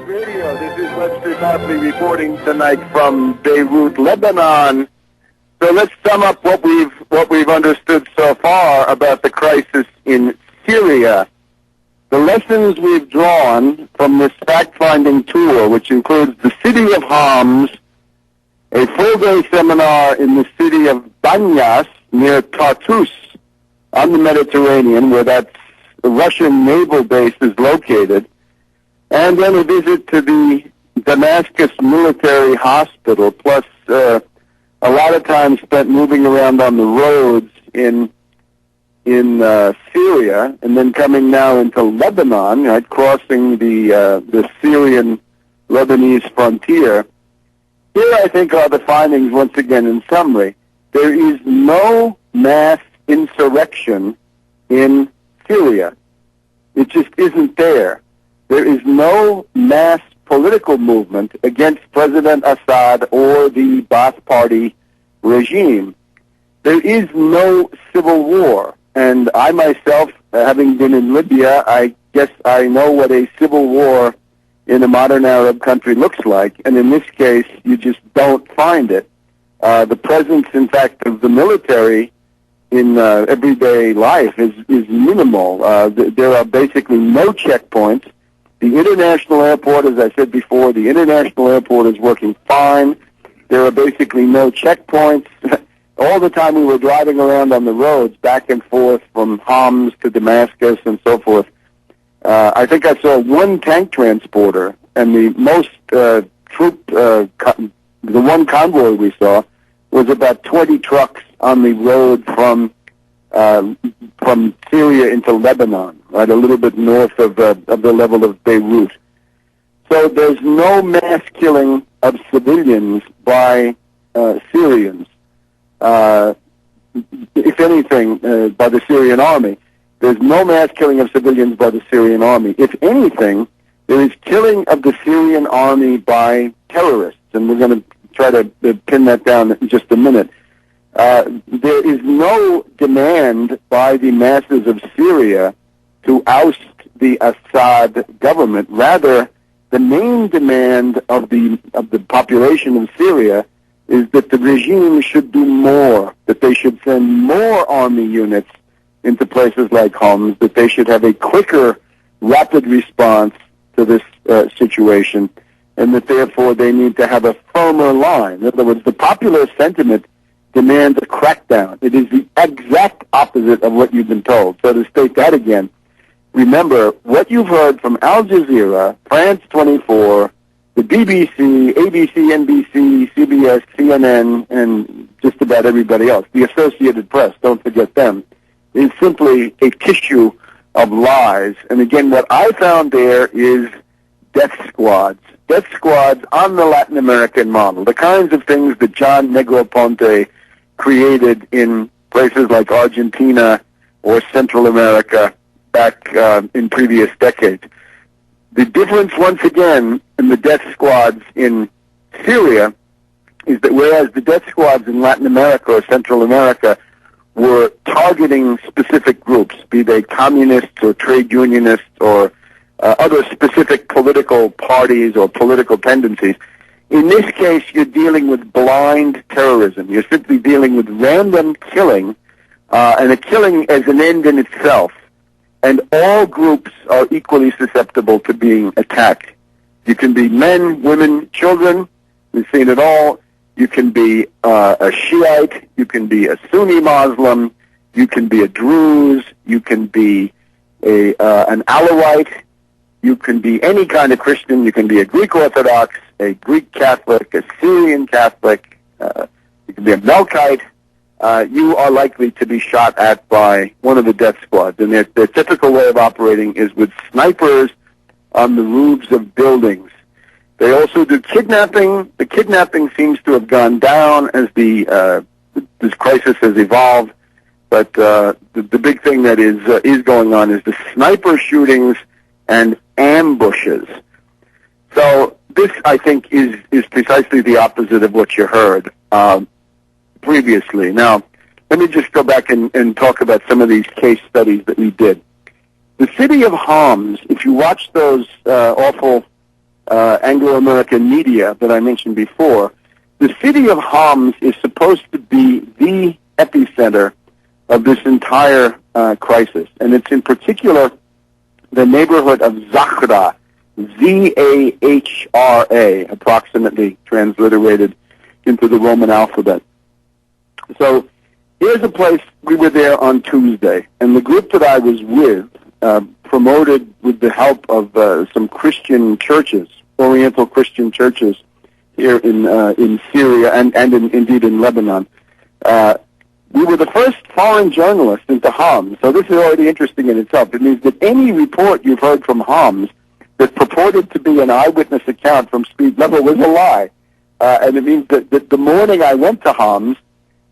Radio. This is Webster-Tarpley reporting tonight from Beirut, Lebanon. So let's sum up what we've understood so far about the crisis in Syria. The lessons we've drawn from this fact-finding tour, which includes the city of Homs, a full-day seminar in the city of Banyas near Tartus on the Mediterranean, where that Russian naval base is located, and then a visit to the Damascus military hospital, plus a lot of time spent moving around on the roads in Syria, and then coming now into Lebanon, right, crossing the Syrian-Lebanese frontier. Here, I think, are the findings once again in summary. There is no mass insurrection in Syria. It just isn't there. There is no mass political movement against President Assad or the Ba'ath Party regime. There is no civil war. And I myself, having been in Libya, I guess I know what a civil war in a modern Arab country looks like. And in this case, you just don't find it. The presence, in fact, of the military in everyday life is minimal. There are basically no checkpoints. The international airport, as I said before, the international airport is working fine. There are basically no checkpoints. All the time we were driving around on the roads, back and forth from Homs to Damascus and so forth, I think I saw one tank transporter, and the most the one convoy we saw was about 20 trucks on the road from Syria into Lebanon, right, a little bit north of the level of Beirut. So there's no mass killing of civilians by Syrians. If anything, by the Syrian army. There's no mass killing of civilians by the Syrian army. If anything, there is killing of the Syrian army by terrorists, and we're going to try to pin that down in just a minute. There is no demand by the masses of Syria to oust the Assad government. Rather, the main demand of the population of Syria is that the regime should do more, that they should send more army units into places like Homs, that they should have a quicker, rapid response to this situation, and that therefore they need to have a firmer line. In other words, the popular sentiment demands a crackdown. It is the exact opposite of what you've been told. So to state that again, remember, what you've heard from Al Jazeera, France 24, the BBC, ABC, NBC, CBS, CNN, and just about everybody else, the Associated Press, don't forget them, is simply a tissue of lies. And again, what I found there is death squads on the Latin American model, the kinds of things that John Negroponte created in places like Argentina or Central America back in previous decades. The difference, once again, in the death squads in Syria is that whereas the death squads in Latin America or Central America were targeting specific groups, be they communists or trade unionists or other specific political parties or political tendencies, in this case you're dealing with blind terrorism. You're simply dealing with random killing, and a killing as an end in itself. And all groups are equally susceptible to being attacked. You can be men, women, children. We've seen it all. You can be a Shiite. You can be a Sunni Muslim. You can be a Druze. You can be an Alawite. You can be any kind of Christian. You can be a Greek Orthodox, a Greek Catholic, a Syrian Catholic. You can be a Melkite. You are likely to be shot at by one of the death squads. And their typical way of operating is with snipers on the roofs of buildings. They also do kidnapping. The kidnapping seems to have gone down as this crisis has evolved. But the big thing that is going on is the sniper shootings and ambushes. So this, I think, is precisely the opposite of what you heard previously. Now, let me just go back and talk about some of these case studies that we did. The city of Homs, if you watch those awful Anglo-American media that I mentioned before, the city of Homs is supposed to be the epicenter of this entire crisis. And it's in particular the neighborhood of Zahra, Z-A-H-R-A, approximately transliterated into the Roman alphabet. So here's a place, we were there on Tuesday, and the group that I was with promoted with the help of some Christian churches, Oriental Christian churches here in Syria and indeed in Lebanon. We were the first foreign journalists into Homs, so this is already interesting in itself. It means that any report you've heard from Homs that purported to be an eyewitness account from street level was a lie. And it means that the morning I went to Homs,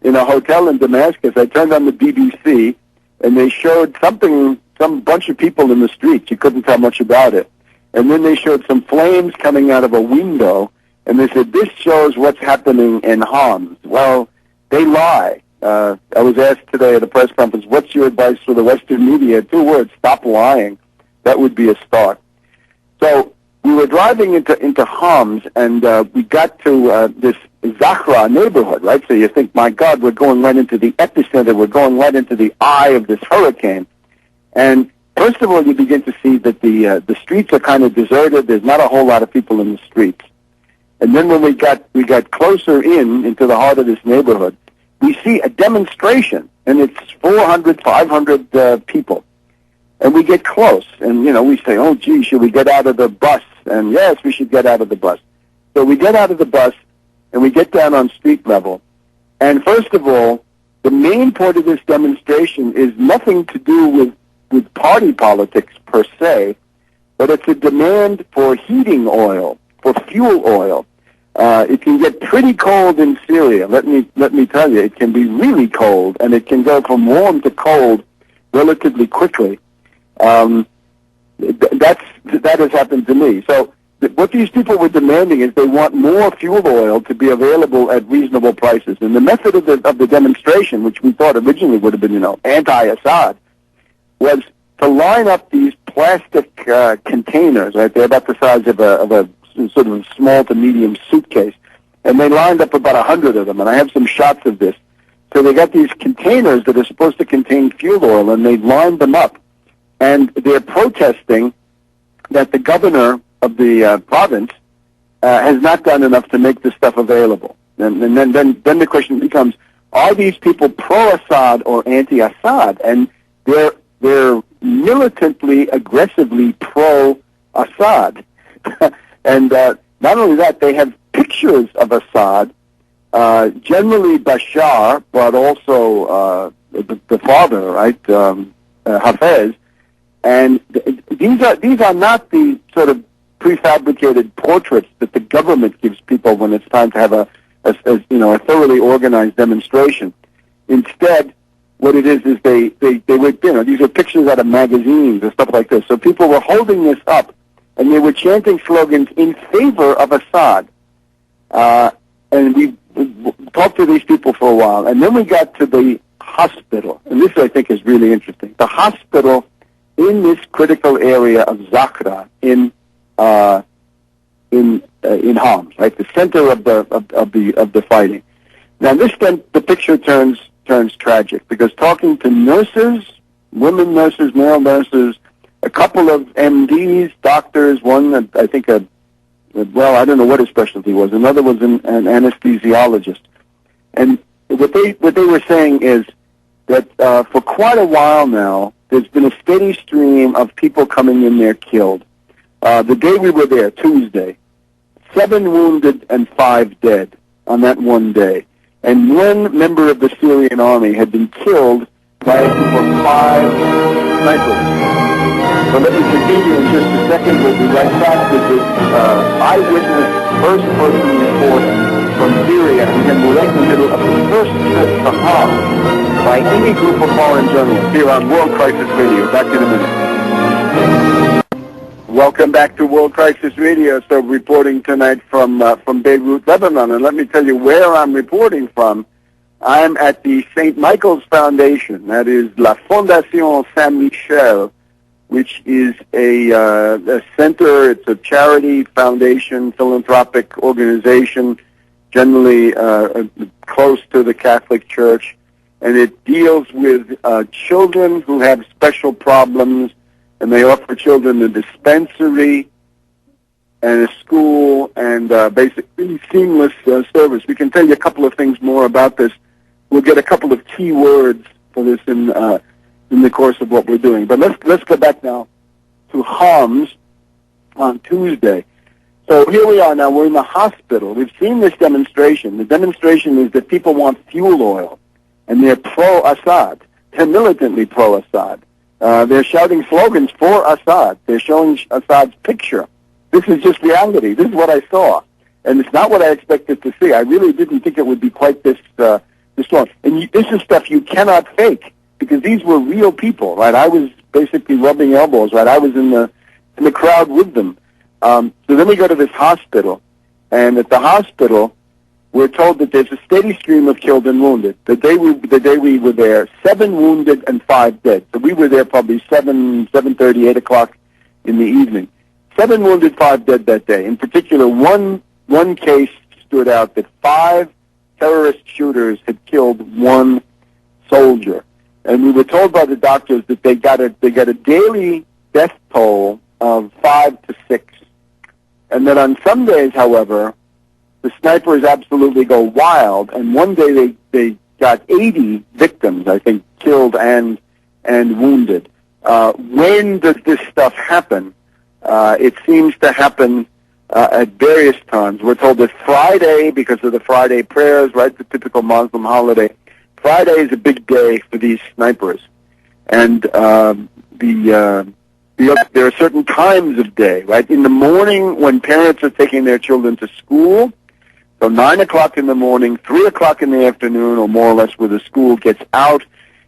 in a hotel in Damascus, I turned on the BBC, and they showed some bunch of people in the streets. You couldn't tell much about it. And then they showed some flames coming out of a window, and they said, this shows what's happening in Homs. Well, they lie. I was asked today at a press conference, what's your advice for the Western media? 2 words, stop lying. That would be a start. So we were driving into Homs, and we got to this Zahra neighborhood, right? So you think, my God, we're going right into the epicenter. We're going right into the eye of this hurricane. And first of all, you begin to see that the streets are kind of deserted. There's not a whole lot of people in the streets. And then when we got closer into the heart of this neighborhood, we see a demonstration, and it's 400, 500 people. And we get close, and, we say, oh, gee, should we get out of the bus? And yes, we should get out of the bus. So we get out of the bus, and we get down on street level. And first of all, the main point of this demonstration is nothing to do with party politics per se, but it's a demand for heating oil, for fuel oil. It can get pretty cold in Syria. Let me tell you, it can be really cold, and it can go from warm to cold relatively quickly. That has happened to me. So what these people were demanding is they want more fuel oil to be available at reasonable prices. And the method of the demonstration, which we thought originally would have been, anti-Assad, was to line up these plastic containers, right? They're about the size of a sort of small to medium suitcase. And they lined up about 100 of them, and I have some shots of this. So they got these containers that are supposed to contain fuel oil, and they lined them up. And they're protesting that the governor of the province has not done enough to make this stuff available. And then the question becomes, are these people pro-Assad or anti-Assad? And they're militantly, aggressively pro-Assad. And not only that, they have pictures of Assad, generally Bashar, but also the father, right, Hafez. And these are not the sort of prefabricated portraits that the government gives people when it's time to have a thoroughly organized demonstration. Instead, what it is they were, these are pictures out of magazines and stuff like this. So people were holding this up, and they were chanting slogans in favor of Assad. And we talked to these people for a while, and then we got to the hospital, and this I think is really interesting. The hospital in this critical area of Zahra in Homs, right, the center of the fighting. Now the picture turns tragic, because talking to nurses, women nurses, male nurses, a couple of MDs, doctors, one I think I don't know what his specialty was. Another was an anesthesiologist, and what they were saying is that for quite a while now, there's been a steady stream of people coming in there killed. The day we were there, Tuesday, 7 wounded and 5 dead on that one day. And one member of the Syrian army had been killed by a group of 5 snipers. So let me continue in just a second. We'll be right back with this eyewitness first-person report from Syria, and then we're right in the middle of the first trip to Homs by any group of foreign journalists here on World Crisis Radio. Back in a minute. Welcome back to World Crisis Radio. So reporting tonight from Beirut, Lebanon. And let me tell you where I'm reporting from. I'm at the St. Michael's Foundation. That is La Fondation Saint-Michel which is a center. It's a charity, foundation, philanthropic organization, generally close to the Catholic Church, and it deals with children who have special problems, and they offer children a dispensary and a school and basically seamless service. We can tell you a couple of things more about this. We'll get a couple of key words for this in the course of what we're doing. But let's go back now to Homs on Tuesday. So here we are now. We're in the hospital. We've seen this demonstration. The demonstration is that people want fuel oil, and they're pro-Assad. They're militantly pro-Assad. They're shouting slogans for Assad. They're showing Assad's picture. This is just reality. This is what I saw, and it's not what I expected to see. I really didn't think it would be quite this strong. And this is stuff you cannot fake, because these were real people, right? I was basically rubbing elbows, right? I was in the crowd with them. So then we go to this hospital, and at the hospital, we're told that there's a steady stream of killed and wounded. The day we were there, 7 wounded and 5 dead. So we were there probably 7:30, 8 o'clock in the evening. 7 wounded, 5 dead that day. In particular, one case stood out that 5 terrorist shooters had killed 1 soldier. And we were told by the doctors that they got a daily death toll of 5 to 6. And then on some days, however, the snipers absolutely go wild, and one day they got 80 victims, I think, killed and wounded. When does this stuff happen? It seems to happen at various times. We're told that Friday, because of the Friday prayers, right, the typical Muslim holiday, Friday is a big day for these snipers. And there are certain times of day, right? In the morning when parents are taking their children to school, so 9 o'clock in the morning, 3 o'clock in the afternoon, or more or less where the school gets out,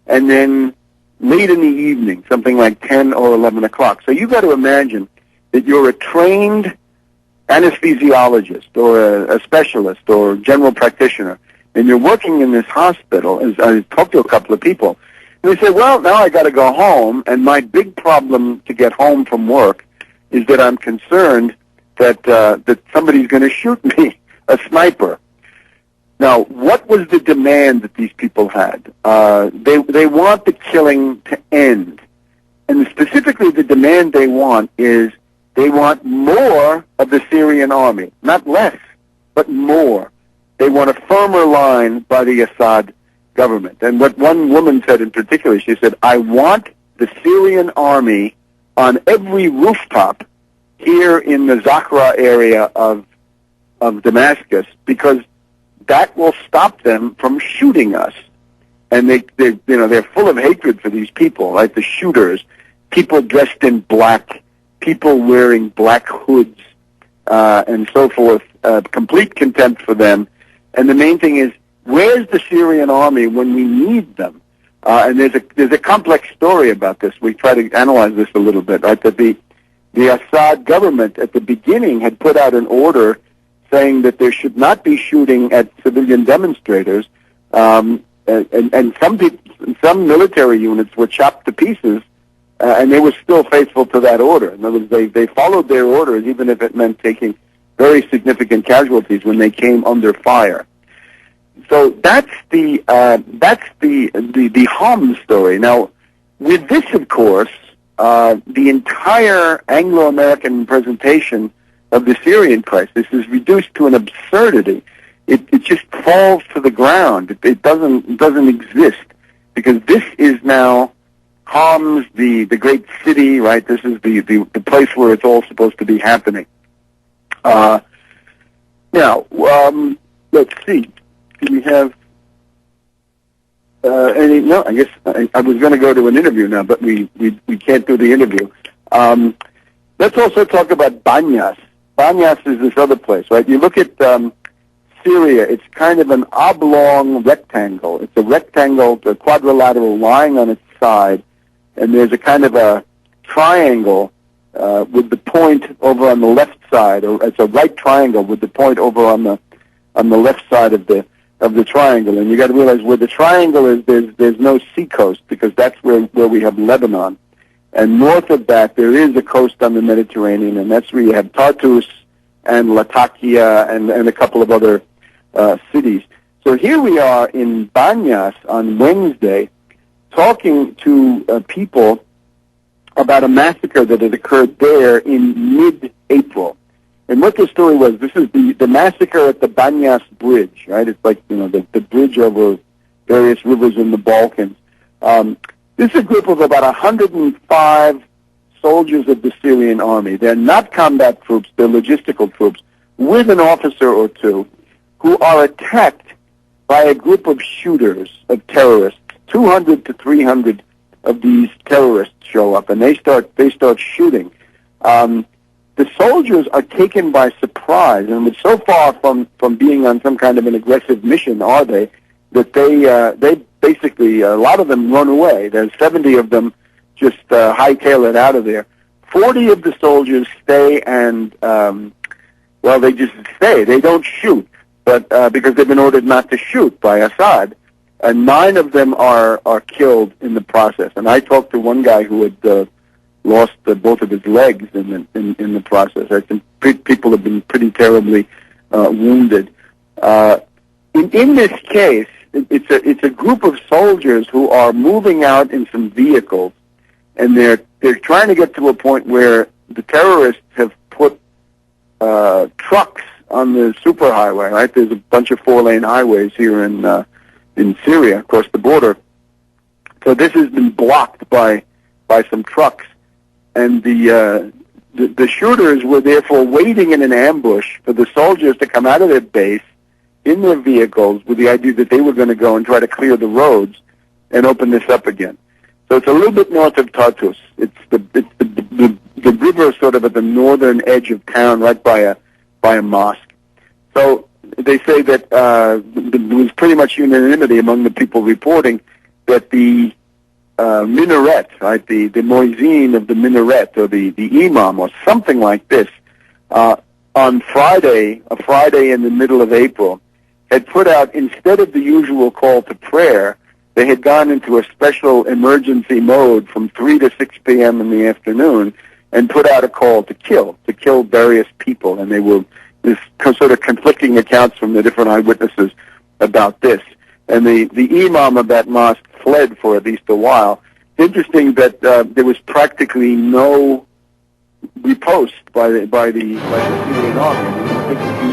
and then late in the evening, something like 10 or 11 o'clock. So you've got to imagine that you're a trained anesthesiologist or a specialist or general practitioner, and you're working in this hospital. As I talked to a couple of people, and they say, well, now I got to go home, and my big problem to get home from work is that I'm concerned that somebody's going to shoot me, a sniper. Now, what was the demand that these people had? They want the killing to end. And specifically the demand they want is they want more of the Syrian army. Not less, but more. They want a firmer line by the Assad government. And what one woman said in particular, she said, I want the Syrian army on every rooftop here in the Zakra area of Damascus, because that will stop them from shooting us. And they're full of hatred for these people, right? The shooters, people dressed in black, people wearing black hoods, and so forth, complete contempt for them. And the main thing is, where's the Syrian army when we need them? And there's a complex story about this. We try to analyze this a little bit, right? That the Assad government at the beginning had put out an order saying that there should not be shooting at civilian demonstrators, and some military units were chopped to pieces, and they were still faithful to that order. In other words, they followed their orders, even if it meant taking very significant casualties when they came under fire. So that's the Homs story. Now, with this, of course, the entire Anglo-American presentation of the Syrian crisis is reduced to an absurdity. It just falls to the ground. It doesn't exist, because this is now Homs, the great city, right? This is the place where it's all supposed to be happening. Now, let's see. Do we have any? No, I guess I was going to go to an interview now, but we can't do the interview. Let's also talk about Banyas. Banyas is this other place, right? You look at Syria, it's kind of an oblong rectangle. It's a rectangle, a quadrilateral lying on its side, and there's a kind of a triangle with the point over on the left side, or it's a right triangle with the point over on the left side of the triangle. And you got to realize where the triangle is, there's no seacoast, because that's where we have Lebanon. And north of that, there is a coast on the Mediterranean, and that's where you have Tartus and Latakia and a couple of other cities. So here we are in Banyas on Wednesday talking to people about a massacre that had occurred there in mid-April. And what the story was, this is the massacre at the Banyas Bridge, right? It's like, the bridge over various rivers in the Balkans. This is a group of about 105 soldiers of the Syrian army. They're not combat troops, they're logistical troops, with an officer or two, who are attacked by a group of shooters, of terrorists. 200 to 300 of these terrorists show up, and they start shooting. The soldiers are taken by surprise, and it's so far from being on some kind of an aggressive mission, are they, that they basically, a lot of them run away. There's 70 of them just hightail it out of there. 40 of the soldiers stay and, they just stay. They don't shoot, but because they've been ordered not to shoot by Assad. And 9 of them are killed in the process. And I talked to one guy who had lost both of his legs in the process. I think people have been pretty terribly wounded. In this case, it's a group of soldiers who are moving out in some vehicles, and they're trying to get to a point where the terrorists have put trucks on the superhighway. Right, there's a bunch of 4-lane highways here in Syria across the border. So this has been blocked by some trucks, and the shooters were therefore waiting in an ambush for the soldiers to come out of their base in their vehicles with the idea that they were going to go and try to clear the roads and open this up again. So it's a little bit north of Tartus. It's the river sort of at the northern edge of town, right by a mosque. So they say that there was pretty much unanimity among the people reporting that the minaret, right, the muezzin of the minaret, or the imam, or something like this, on Friday, a Friday in the middle of April, had put out, instead of the usual call to prayer, they had gone into a special emergency mode from 3 to 6 p.m. in the afternoon and put out a call to kill various people. And there's sort of conflicting accounts from the different eyewitnesses about this. And the imam of that mosque fled for at least a while. It's interesting that there was practically no riposte by the Syrian army. I think